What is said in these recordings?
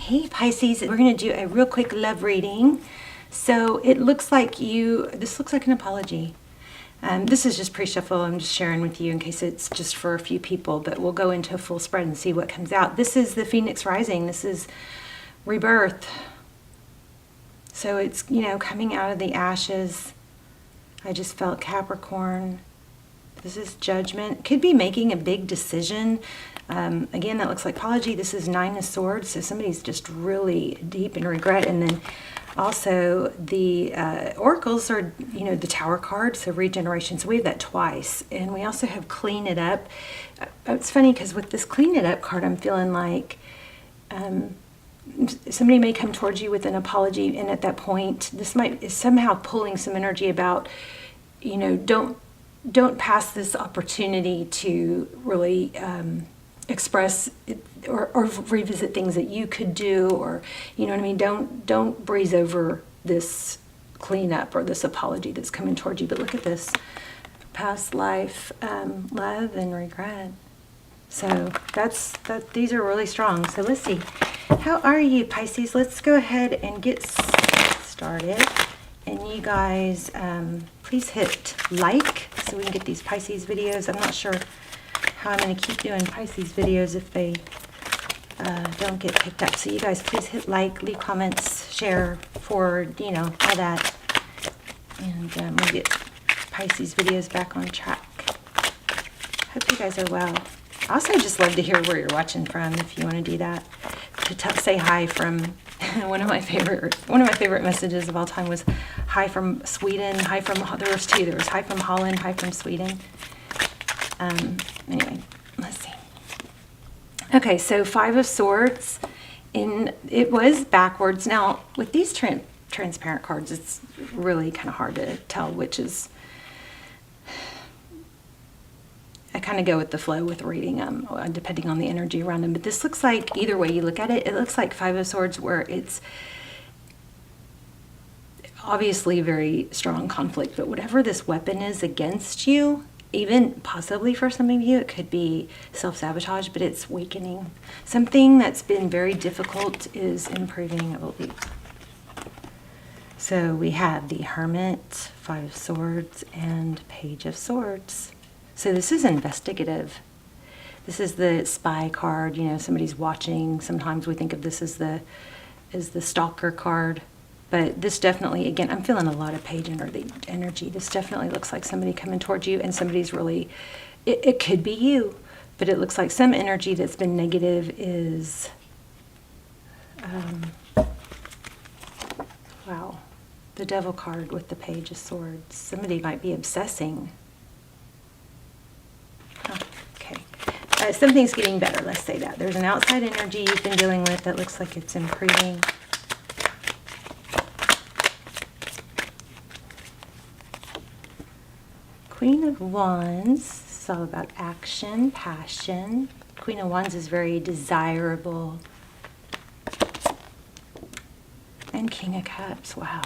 Hey Pisces, we're going to do a real quick love reading. So it looks like this looks like an apology. This is just pre-shuffle. I'm just sharing with you in case it's just for a few people, but we'll go into a full spread and see what comes out. This is the Phoenix rising. This is rebirth. So it's, coming out of the ashes. I just felt Capricorn. This is judgment. Could be making a big decision. Again, that looks like apology. This is Nine of Swords. So somebody's just really deep in regret. And then also the oracles are, the Tower card. So regeneration. So we have that twice. And we also have clean it up. It's funny because with this clean it up card, I'm feeling like somebody may come towards you with an apology. And at that point, this is somehow pulling some energy about, don't pass this opportunity to really express or revisit things that you could do, or don't breeze over this cleanup or this apology that's coming towards you. But look at this past life, love and regret. So these are really strong. So let's see, how are you, Pisces? Let's go ahead and get started. And you guys, please hit like so we can get these Pisces videos. I'm not sure how I'm going to keep doing Pisces videos if they don't get picked up. So you guys, please hit like, leave comments, share, forward, all that. And we'll get Pisces videos back on track. Hope you guys are well. I also just love to hear where you're watching from, if you want to do that. To say hi from one of my favorite messages of all time was hi from Sweden, there was two. There was hi from Holland, hi from Sweden. Anyway, let's see. Okay, so Five of Swords, it was backwards. Now, with these transparent cards, it's really kind of hard to tell which is. I kind of go with the flow with reading them, depending on the energy around them. But this looks like, either way you look at it, it looks like Five of Swords, where it's obviously very strong conflict. But whatever this weapon is against you, even possibly for some of you, it could be self-sabotage, but it's weakening. Something that's been very difficult is improving, I believe. So we have the Hermit, Five of Swords, and Page of Swords. So this is investigative. This is the spy card. Somebody's watching. Sometimes we think of this as the stalker card. But this definitely, again, I'm feeling a lot of Page energy. This definitely looks like somebody coming towards you, and somebody's really, it could be you, but it looks like some energy that's been negative is, wow, the Devil card with the Page of Swords. Somebody might be obsessing. Okay. Something's getting better, let's say that. There's an outside energy you've been dealing with that looks like it's improving. Queen of Wands, it's all about action, passion. Queen of Wands is very desirable. And King of Cups, wow.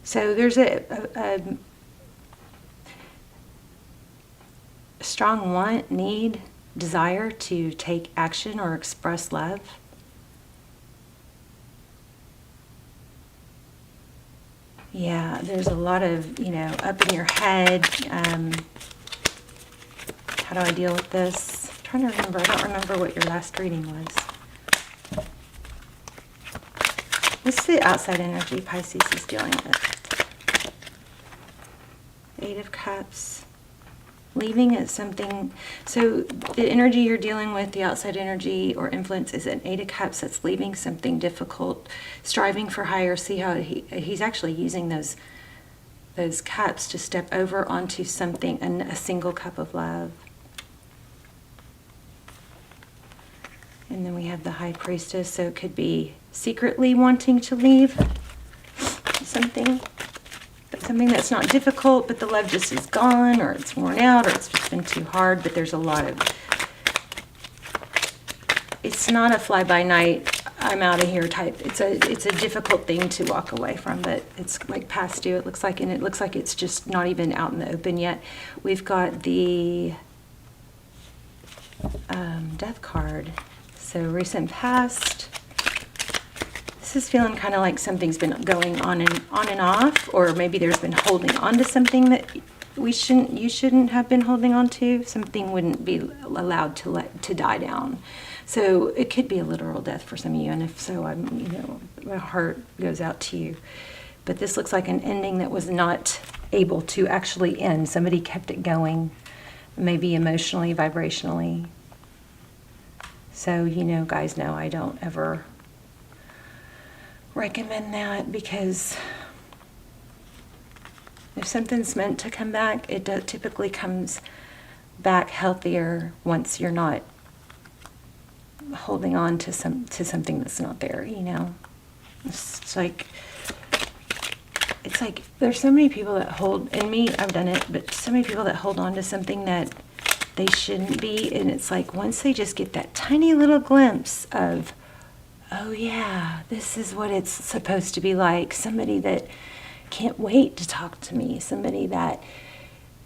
So there's a strong want, need, desire to take action or express love. Yeah, there's a lot of, up in your head. How do I deal with this? I'm trying to remember. I don't remember what your last reading was. This is the outside energy Pisces is dealing with. Eight of Cups. Leaving at something. So the energy you're dealing with, the outside energy or influence, is an Eight of Cups that's leaving something difficult, striving for higher. See how he's actually using those cups to step over onto something, a single cup of love. And then we have the High Priestess, so it could be secretly wanting to leave something. Something that's not difficult, but the love just is gone, or it's worn out, or it's just been too hard. But there's a lot of, it's not a fly-by-night, I'm out of here type. It's a difficult thing to walk away from, but it's like past due, it looks like, and it looks like it's just not even out in the open yet. We've got the Death card. So recent past. This is feeling kind of like something's been going on and off, or maybe there's been holding on to something that you shouldn't have been holding on to. Something wouldn't be allowed to die down. So it could be a literal death for some of you, and if so, my heart goes out to you. But this looks like an ending that was not able to actually end. Somebody kept it going, maybe emotionally, vibrationally. So, guys know I don't ever recommend that, because if something's meant to come back, it typically comes back healthier once you're not holding on to something that's not there. It's like there's so many people that hold, and me, I've done it, but so many people that hold on to something that they shouldn't be, and it's like once they just get that tiny little glimpse of, oh yeah, this is what it's supposed to be like. Somebody that can't wait to talk to me. Somebody that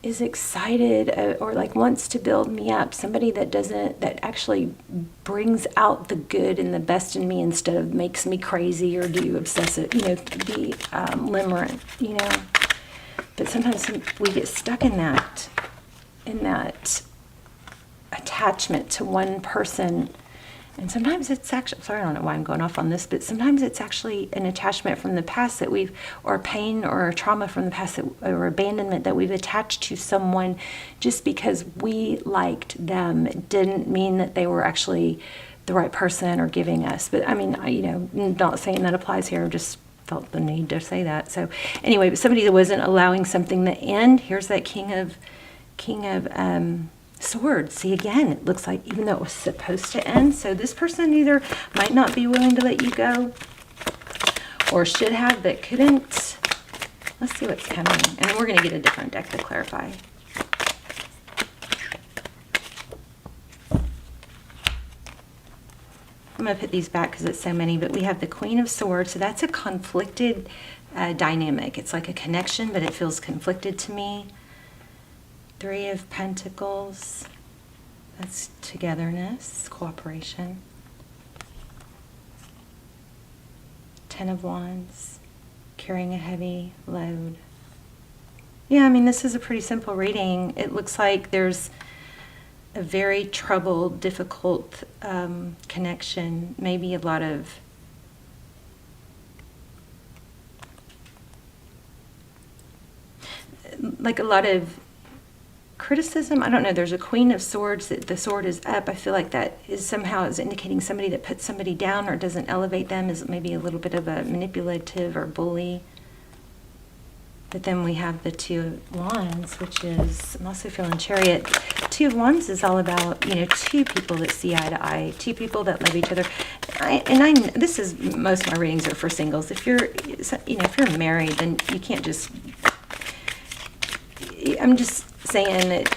is excited or like wants to build me up. Somebody that actually brings out the good and the best in me instead of makes me crazy or do obsessive, be limerent, But sometimes we get stuck in that attachment to one person. And sometimes it's actually, sorry, I don't know why I'm going off on this, but sometimes it's actually an attachment from the past or pain or trauma from the past or abandonment that we've attached to someone just because we liked them. It didn't mean that they were actually the right person or giving us. But I mean, not saying that applies here, just felt the need to say that. So anyway, but somebody that wasn't allowing something to end. Here's that King of Swords. See, again, it looks like even though it was supposed to end, so this person either might not be willing to let you go or should have but couldn't. Let's see what's coming, and then we're going to get a different deck to clarify. I'm going to put these back because it's so many, but we have the Queen of Swords, so that's a conflicted dynamic. It's like a connection, but it feels conflicted to me. Three of Pentacles, that's togetherness, cooperation. Ten of Wands, carrying a heavy load. Yeah, I mean, this is a pretty simple reading. It looks like there's a very troubled, difficult connection, maybe a lot of criticism. I don't know. There's a Queen of Swords. That the sword is up. I feel like that is somehow is indicating somebody that puts somebody down or doesn't elevate them, is maybe a little bit of a manipulative or bully. But then we have the Two of Wands, which is, I'm also feeling Chariot. Two of Wands is all about, two people that see eye to eye, two people that love each other. This is, most of my readings are for singles. If you're, if you're married, then you can't just, I'm just saying that,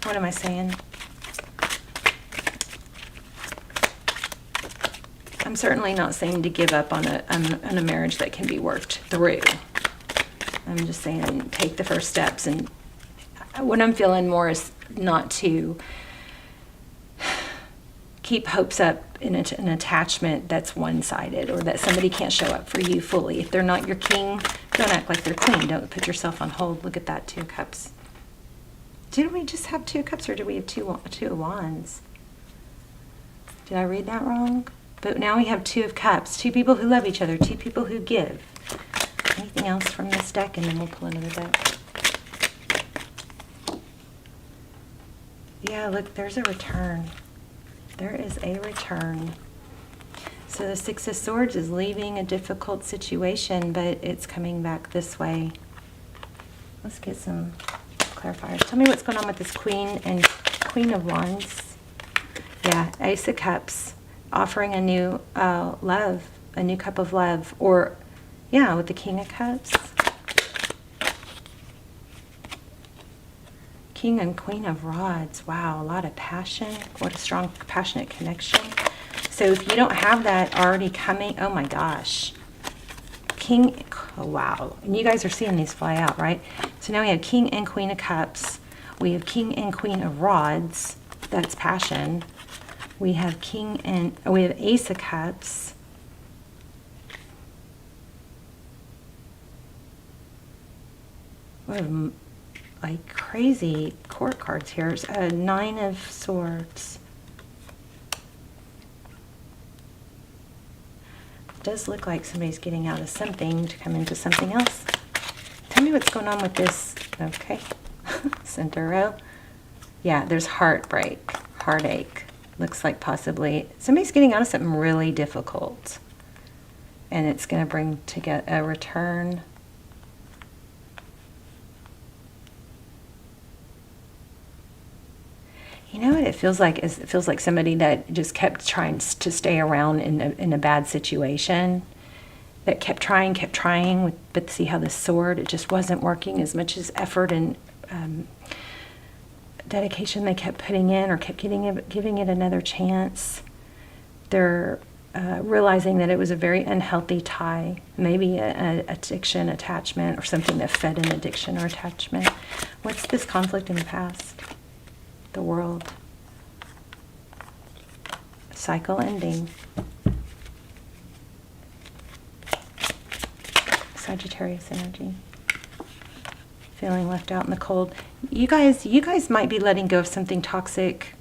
what am I saying? I'm certainly not saying to give up on a marriage that can be worked through. I'm just saying take the first steps, and what I'm feeling more is not to keep hopes up in an attachment that's one-sided, or that somebody can't show up for you fully. If they're not your king, don't act like they're queen. Don't put yourself on hold. Look at that, Two of Cups. Didn't we just have Two of Cups, or did we have two of Wands? Did I read that wrong? But now we have Two of Cups. Two people who love each other. Two people who give. Anything else from this deck, and then we'll pull another deck. Yeah, look, there's a return. There is a return. So the Six of Swords is leaving a difficult situation, but it's coming back this way. Let's get some clarifiers. Tell me what's going on with this Queen and Queen of Wands. Yeah, Ace of Cups, offering a new love, a new cup of love, or yeah, with the King of Cups. King and Queen of Rods. Wow, a lot of passion. What a strong, passionate connection. So if you don't have that already coming, oh my gosh. King, oh wow. And you guys are seeing these fly out, right? So now we have King and Queen of Cups. We have King and Queen of Rods. That's passion. We have King and we have Ace of Cups. We have like crazy court cards here. Nine of Swords. It does look like somebody's getting out of something to come into something else. Tell me what's going on with this. Okay. Center row. Yeah, there's heartbreak, heartache. Looks like possibly somebody's getting out of something really difficult. And it's going to bring to get a return. You know what it feels like? It feels like somebody that just kept trying to stay around in a bad situation. That kept trying, but see how the sword, it just wasn't working as much as effort and dedication they kept putting in, or kept giving it another chance. They're realizing that it was a very unhealthy tie, maybe an addiction, attachment, or something that fed an addiction or attachment. What's this conflict in the past? The World. Cycle ending. Sagittarius energy. Feeling left out in the cold. You guys might be letting go of something toxic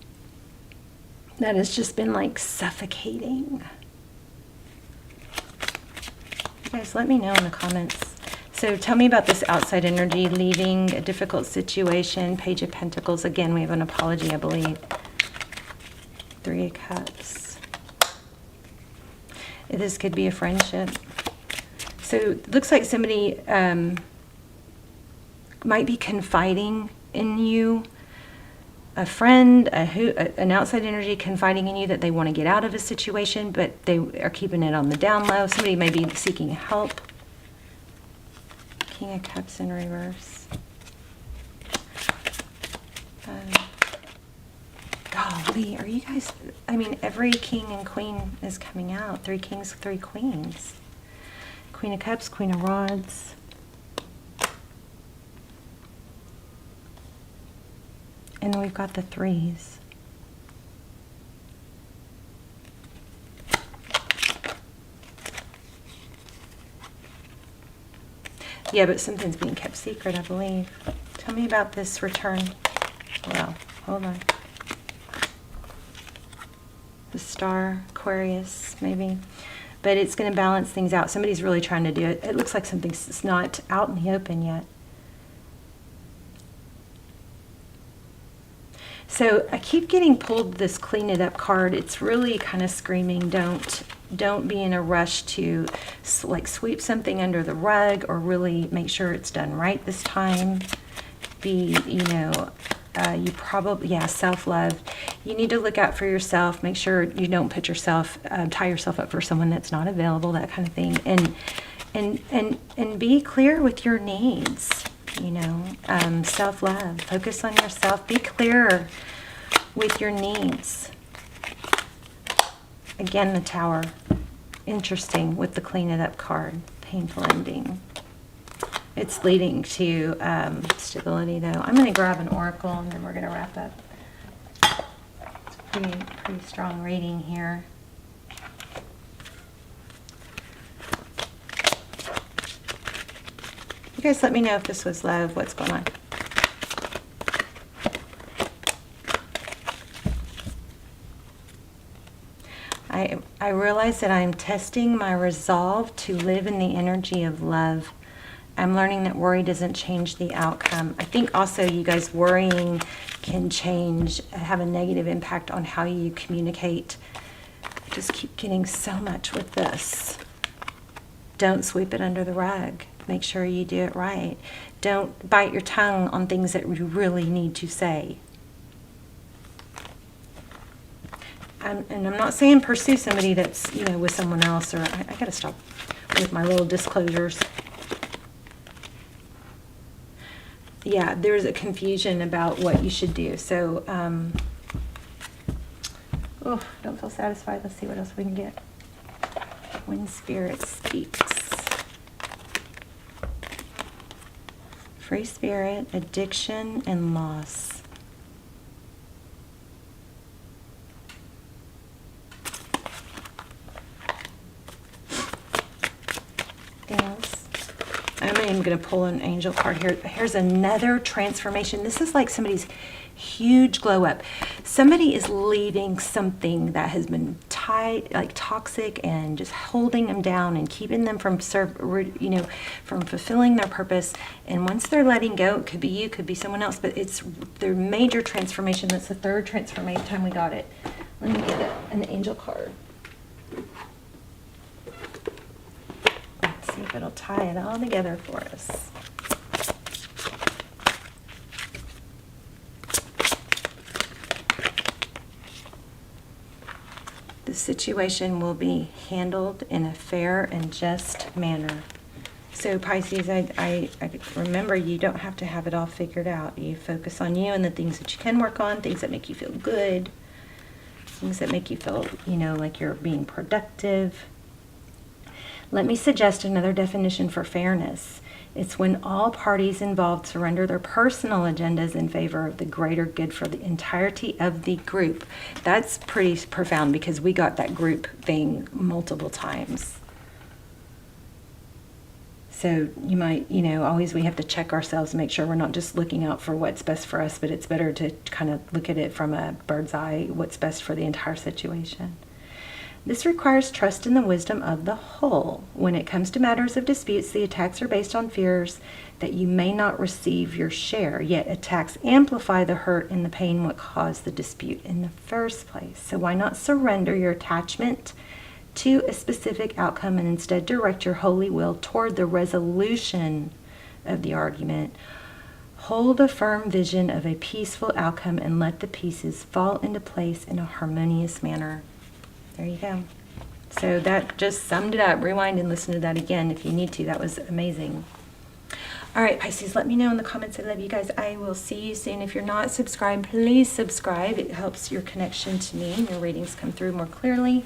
that has just been like suffocating. You guys, let me know in the comments. So tell me about this outside energy, leaving a difficult situation. Page of Pentacles. Again, we have an apology, I believe. Three of Cups. This could be a friendship. So it looks like somebody might be confiding in you. A friend, an outside energy confiding in you that they want to get out of a situation, but they are keeping it on the down low. Somebody may be seeking help. King of Cups in reverse. Golly, are you guys... I mean, every king and queen is coming out. 3 kings, 3 queens. Queen of Cups, Queen of Rods. And then we've got the 3s. Yeah, but something's being kept secret, I believe. Tell me about this return. Well, hold on. The Star, Aquarius, maybe. But it's going to balance things out. Somebody's really trying to do it. It looks like something's not out in the open yet. So I keep getting pulled this clean it up card. It's really kind of screaming, don't be in a rush to like sweep something under the rug, or really make sure it's done right this time. Be, you know, you probably, yeah, self-love. You need to look out for yourself. Make sure you don't put yourself, tie yourself up for someone that's not available, that kind of thing. And be clear with your needs. You know, self-love. Focus on yourself. Be clear with your needs. Again, the Tower. Interesting with the clean it up card. Painful ending. It's leading to stability, though. I'm going to grab an oracle, and then we're going to wrap up. It's a pretty strong reading here. You guys let me know if this was love. What's going on? I realize that I'm testing my resolve to live in the energy of love. I'm learning that worry doesn't change the outcome. I think also you guys, worrying can have a negative impact on how you communicate. I just keep getting so much with this. Don't sweep it under the rug. Make sure you do it right. Don't bite your tongue on things that you really need to say. And I'm not saying pursue somebody that's, you know, with someone else, or I got to stop with my little disclosures. Yeah, there's a confusion about what you should do. So, oh, don't feel satisfied. Let's see what else we can get. When Spirit speaks. Free spirit, addiction, and loss. I'm even going to pull an angel card here. Here's another transformation. This is like somebody's huge glow up. Somebody is leaving something that has been tight, like toxic, and just holding them down and keeping them from from fulfilling their purpose. And once they're letting go, it could be you, could be someone else, but it's their major transformation. That's the third transformation time we got it. Let me get an angel card. Let's see if it'll tie it all together for us. The situation will be handled in a fair and just manner. So Pisces, I remember you don't have to have it all figured out. You focus on you and the things that you can work on, things that make you feel good, things that make you feel, like you're being productive. Let me suggest another definition for fairness. It's when all parties involved surrender their personal agendas in favor of the greater good for the entirety of the group. That's pretty profound because we got that group thing multiple times. So you might, always we have to check ourselves and make sure we're not just looking out for what's best for us, but it's better to kind of look at it from a bird's eye, what's best for the entire situation. This requires trust in the wisdom of the whole. When it comes to matters of disputes, the attacks are based on fears that you may not receive your share, yet attacks amplify the hurt and the pain what caused the dispute in the first place. So why not surrender your attachment to a specific outcome and instead direct your holy will toward the resolution of the argument? Hold a firm vision of a peaceful outcome and let the pieces fall into place in a harmonious manner. There you go. So that just summed it up. Rewind and listen to that again if you need to. That was amazing. All right, Pisces, let me know in the comments. I love you guys. I will see you soon. If you're not subscribed, please subscribe. It helps your connection to me and your readings come through more clearly.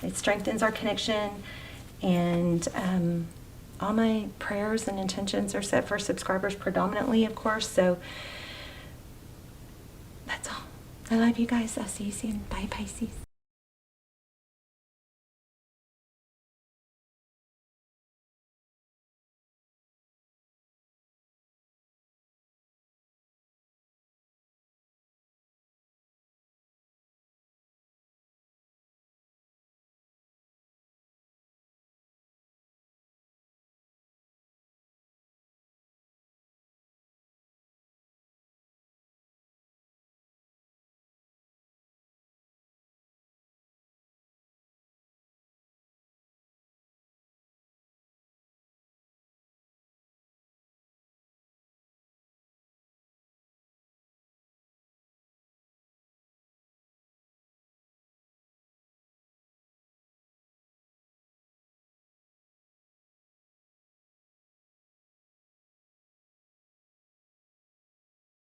It strengthens our connection. And all my prayers and intentions are set for subscribers predominantly, of course. So that's all. I love you guys. I'll see you soon. Bye, Pisces.